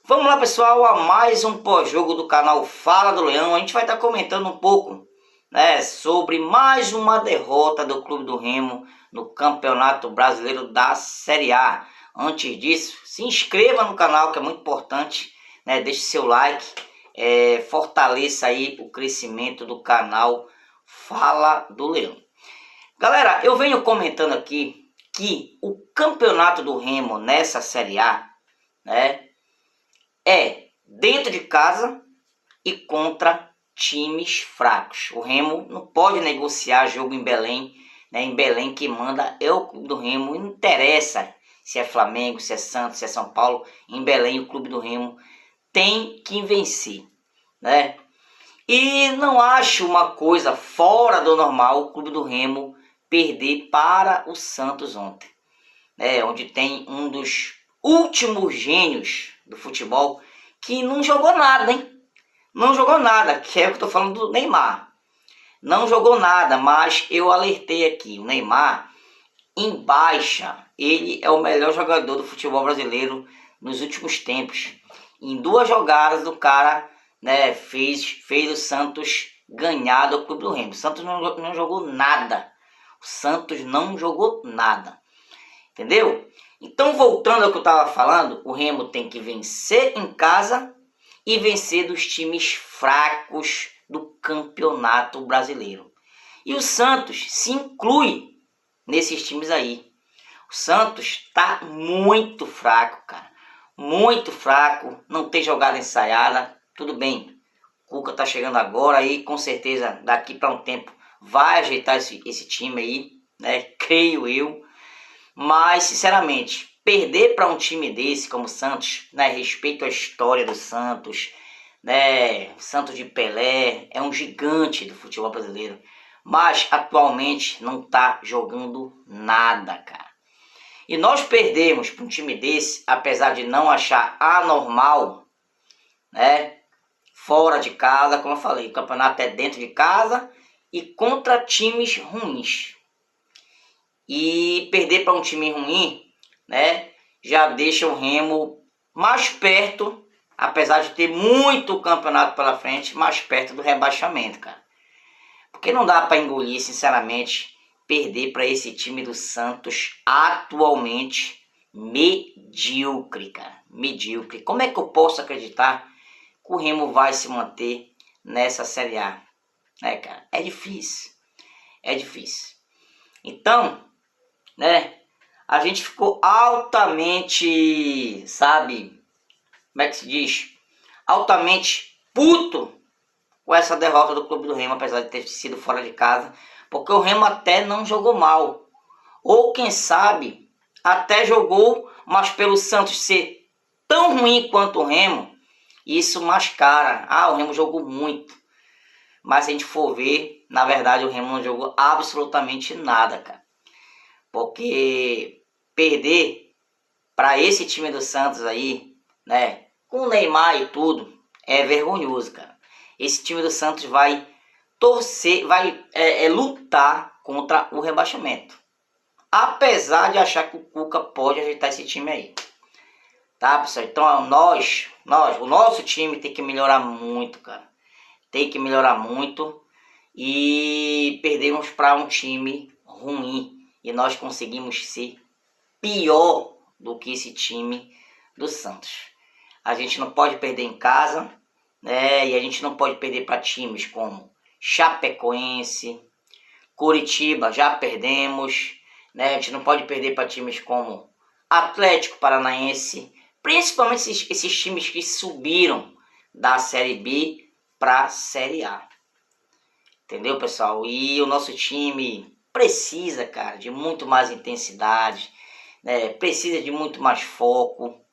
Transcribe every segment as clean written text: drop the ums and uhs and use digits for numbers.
Vamos lá, pessoal, a mais um pós-jogo do canal Fala do Leão. A gente vai estar comentando um pouco, sobre mais uma derrota do Clube do Remo no Campeonato Brasileiro da Série A. Antes disso, se inscreva no canal, que é muito importante, deixe seu like, fortaleça aí o crescimento do canal Fala do Leão. Galera, eu venho comentando aqui que o Campeonato do Remo nessa Série A, é dentro de casa e contra times fracos. O Remo não pode negociar jogo em Belém, em Belém quem manda é o Clube do Remo. Não interessa se é Flamengo, se é Santos, se é São Paulo. Em Belém o Clube do Remo tem que vencer, E não acho uma coisa fora do normal o Clube do Remo perder para o Santos ontem, onde tem um dos últimos gênios do futebol que não jogou nada, Não jogou nada, que é o que eu tô falando do Neymar. Não jogou nada, mas eu alertei aqui, o Neymar em baixa. Ele é o melhor jogador do futebol brasileiro nos últimos tempos. Em 2 jogadas o cara, fez o Santos ganhar do Clube do Remo. O Santos não jogou nada. O Santos não jogou nada. Entendeu? Então, voltando ao que eu estava falando, o Remo tem que vencer em casa e vencer dos times fracos do Campeonato Brasileiro. E o Santos se inclui nesses times aí. O Santos está muito fraco, cara. Muito fraco, não tem jogada ensaiada. Tudo bem, o Cuca tá chegando agora e com certeza daqui para um tempo vai ajeitar esse time aí, creio eu. Mas, sinceramente, perder para um time desse como o Santos, respeito à história do Santos, Santos de Pelé, é um gigante do futebol brasileiro. Mas, atualmente, não tá jogando nada, cara. E nós perdemos para um time desse, apesar de não achar anormal, fora de casa, como eu falei, o campeonato é dentro de casa e contra times ruins. E perder para um time ruim, já deixa o Remo mais perto, apesar de ter muito campeonato pela frente, mais perto do rebaixamento, cara. Porque não dá para engolir, sinceramente, perder para esse time do Santos atualmente medíocre, cara. Medíocre. Como é que eu posso acreditar que o Remo vai se manter nessa Série A? Cara, é difícil. É difícil. Então, a gente ficou altamente, como é que se diz? Altamente puto com essa derrota do Clube do Remo, apesar de ter sido fora de casa, porque o Remo até não jogou mal. Ou quem sabe, até jogou, mas pelo Santos ser tão ruim quanto o Remo, isso mascara. O Remo jogou muito. Mas se a gente for ver, na verdade o Remo não jogou absolutamente nada, cara. Porque perder para esse time do Santos aí, com o Neymar e tudo, é vergonhoso, cara. Esse time do Santos vai torcer, vai lutar contra o rebaixamento. Apesar de achar que o Cuca pode ajeitar esse time aí. Tá, pessoal? Então o nosso time tem que melhorar muito, cara. Tem que melhorar muito. E perdemos para um time ruim. E nós conseguimos ser pior do que esse time do Santos. A gente não pode perder em casa, e a gente não pode perder para times como Chapecoense, Curitiba, já perdemos, A gente não pode perder para times como Atlético Paranaense, principalmente esses times que subiram da Série B para a Série A. Entendeu, pessoal? E o nosso time precisa, cara, de muito mais intensidade, precisa de muito mais foco.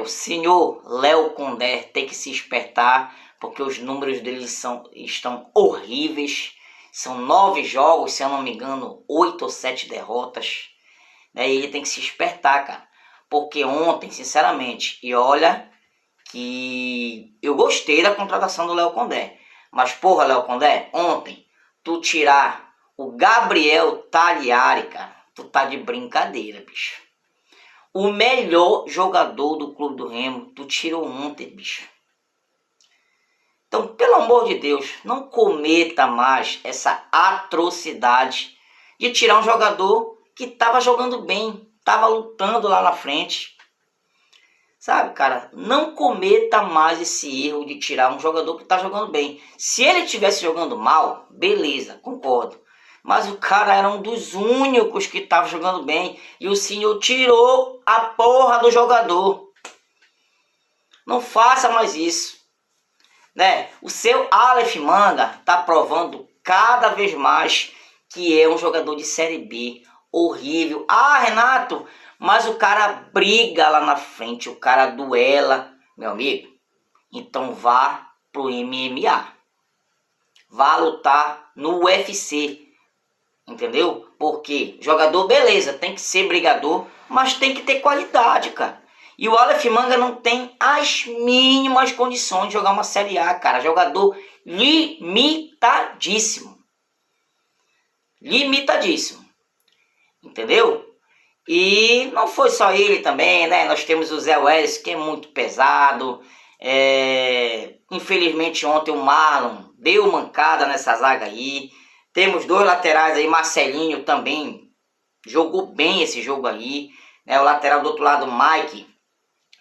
O senhor Léo Condé tem que se espertar, porque os números dele estão horríveis. São 9 jogos, se eu não me engano, 8 ou 7 derrotas. E ele tem que se espertar, cara. Porque ontem, sinceramente, e olha que eu gostei da contratação do Léo Condé. Mas, porra, Léo Condé, ontem, tu tirar o Gabriel Tagliari, cara, tu tá de brincadeira, bicho. o melhor jogador do Clube do Remo, tu tirou ontem, bicho. Então, pelo amor de Deus, não cometa mais essa atrocidade de tirar um jogador que estava jogando bem, estava lutando lá na frente. Sabe, cara, não cometa mais esse erro de tirar um jogador que está jogando bem. Se ele estivesse jogando mal, beleza, concordo. Mas o cara era um dos únicos que estava jogando bem. E o senhor tirou a porra do jogador. Não faça mais isso. Né? O seu Aleph Manga está provando cada vez mais que é um jogador de Série B. Horrível. Ah, Renato, mas o cara briga lá na frente. O cara duela. Meu amigo, então vá pro MMA. Vá lutar no UFC. Entendeu? Porque jogador, beleza, tem que ser brigador, mas tem que ter qualidade, cara. E o Aleph Manga não tem as mínimas condições de jogar uma Série A, cara. Jogador limitadíssimo. Limitadíssimo. Entendeu? E não foi só ele também, né? Nós temos o Zé Welles, que é muito pesado. Infelizmente ontem o Marlon deu mancada nessa zaga aí. Temos dois laterais aí, Marcelinho também jogou bem esse jogo aí, né? O lateral do outro lado, Mike,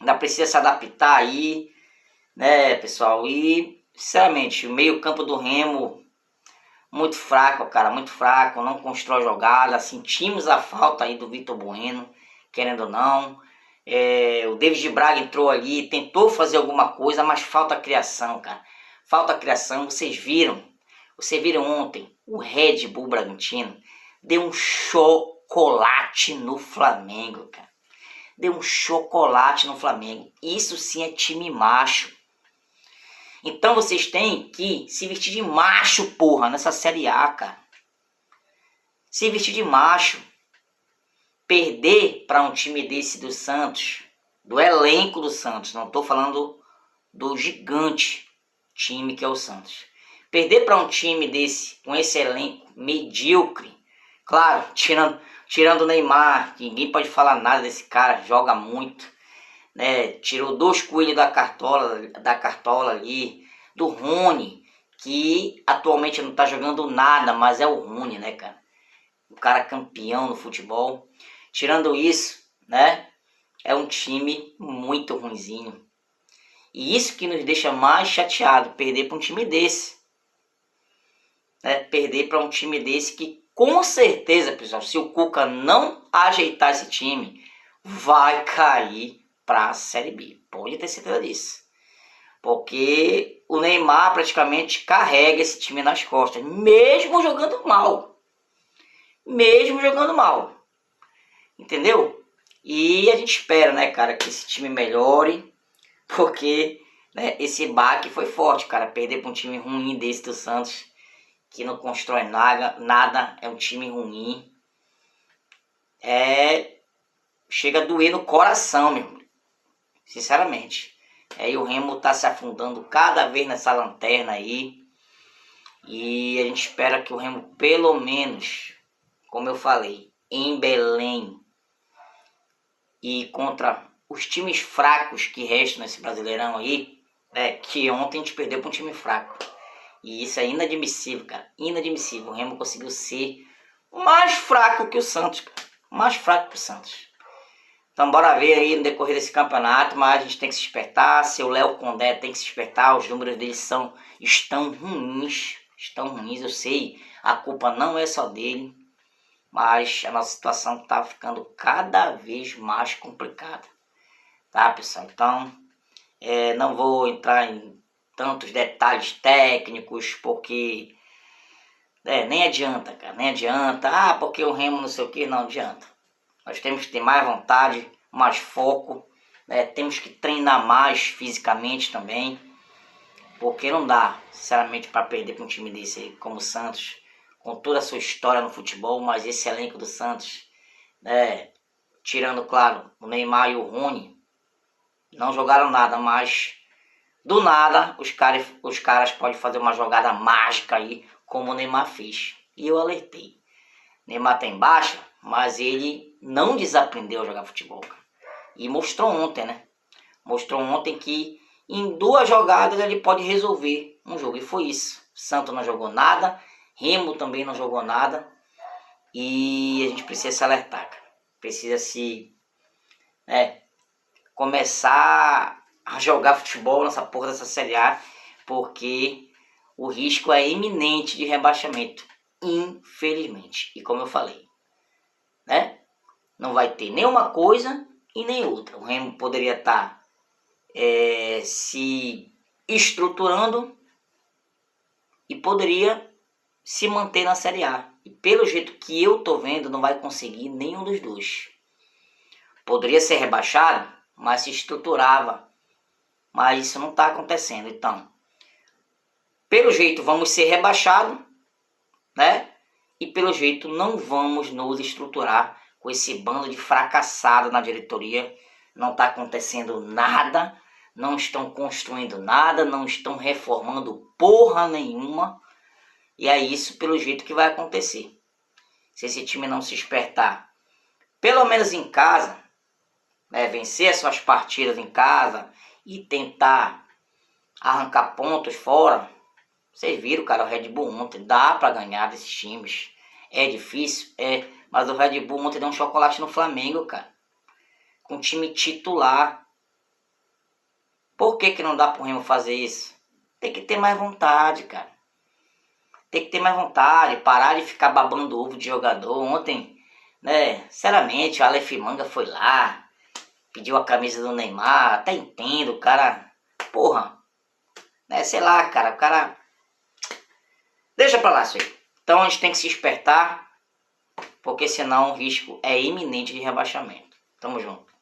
ainda precisa se adaptar aí, né, pessoal? E, sinceramente, o meio campo do Remo, muito fraco, cara, muito fraco, não constrói jogada. Sentimos a falta aí do Vitor Bueno, querendo ou não. O David Braga entrou ali, tentou fazer alguma coisa, mas falta criação, cara. Falta criação, vocês viram ontem, o Red Bull Bragantino deu um chocolate no Flamengo, cara. Deu um chocolate no Flamengo. Isso sim é time macho. Então vocês têm que se vestir de macho, porra, nessa Série A, cara. Se vestir de macho. Perder para um time desse do Santos, do elenco do Santos, não estou falando do gigante time que é o Santos. Perder para um time desse, com esse elenco medíocre, claro, tirando o Neymar, ninguém pode falar nada desse cara, joga muito, né? Tirou 2 coelhos da cartola ali, do Rony, que atualmente não está jogando nada, mas é o Rony, né, cara? O cara campeão no futebol. Tirando isso, né? É um time muito ruinzinho. E isso que nos deixa mais chateado, perder para um time desse. Perder para um time desse que, com certeza, pessoal, se o Cuca não ajeitar esse time, vai cair para a Série B. Pode ter certeza disso. Porque o Neymar praticamente carrega esse time nas costas, mesmo jogando mal. Mesmo jogando mal. Entendeu? E a gente espera, né, cara, que esse time melhore. Porque, né, esse baque foi forte, cara. Perder para um time ruim desse do Santos, que não constrói nada, é um time ruim. Chega a doer no coração, meu irmão. Sinceramente. E o Remo tá se afundando cada vez nessa lanterna aí. E a gente espera que o Remo, pelo menos, como eu falei, em Belém e contra os times fracos que restam nesse Brasileirão aí, que ontem a gente perdeu para um time fraco. E isso é inadmissível, cara. Inadmissível. O Remo conseguiu ser mais fraco que o Santos, cara. Mais fraco que o Santos. Então bora ver aí no decorrer desse campeonato, mas a gente tem que se despertar. Seu Léo Condé tem que se despertar. Os números dele estão ruins. Estão ruins, eu sei. A culpa não é só dele. Mas a nossa situação está ficando cada vez mais complicada. Tá, pessoal? Então, não vou entrar em tantos detalhes técnicos, porque nem adianta, cara. Nem adianta. Porque o Remo não sei o que, não adianta. Nós temos que ter mais vontade, mais foco. Temos que treinar mais fisicamente também. Porque não dá, sinceramente, para perder para um time desse como o Santos, com toda a sua história no futebol, mas esse elenco do Santos, tirando, claro, o Neymar e o Rony, não jogaram nada, mas do nada os caras podem fazer uma jogada mágica aí, como o Neymar fez. E eu alertei. Neymar tá em baixa, mas ele não desaprendeu a jogar futebol, cara. E mostrou ontem, né? Mostrou ontem que em 2 jogadas ele pode resolver um jogo. E foi isso. Santos não jogou nada, Remo também não jogou nada. E a gente precisa se alertar, cara. Precisa começar a jogar futebol nessa porra dessa Série A, porque o risco é iminente de rebaixamento, infelizmente. E como eu falei, né? Não vai ter nenhuma coisa e nem outra. O Remo poderia estar se estruturando e poderia se manter na Série A. E pelo jeito que eu tô vendo, não vai conseguir nenhum dos dois. Poderia ser rebaixado, mas se estruturava. Mas isso não está acontecendo. Então, pelo jeito vamos ser rebaixados, né? E pelo jeito não vamos nos estruturar com esse bando de fracassado na diretoria. Não está acontecendo nada, não estão construindo nada, não estão reformando porra nenhuma. E é isso pelo jeito que vai acontecer. Se esse time não se despertar, pelo menos em casa, né, vencer as suas partidas em casa e tentar arrancar pontos fora. Vocês viram, cara, o Red Bull ontem, dá pra ganhar desses times. É difícil, mas o Red Bull ontem deu um chocolate no Flamengo, cara. Com time titular. Por que não dá pro Remo fazer isso? Tem que ter mais vontade, cara. Tem que ter mais vontade, parar de ficar babando ovo de jogador. Ontem, né, sinceramente, o Aleph Manga foi lá, pediu a camisa do Neymar, até entendo, o cara, porra, né, sei lá, cara, o cara, deixa pra lá isso aí. Então a gente tem que se despertar, porque senão o risco é iminente de rebaixamento. Tamo junto.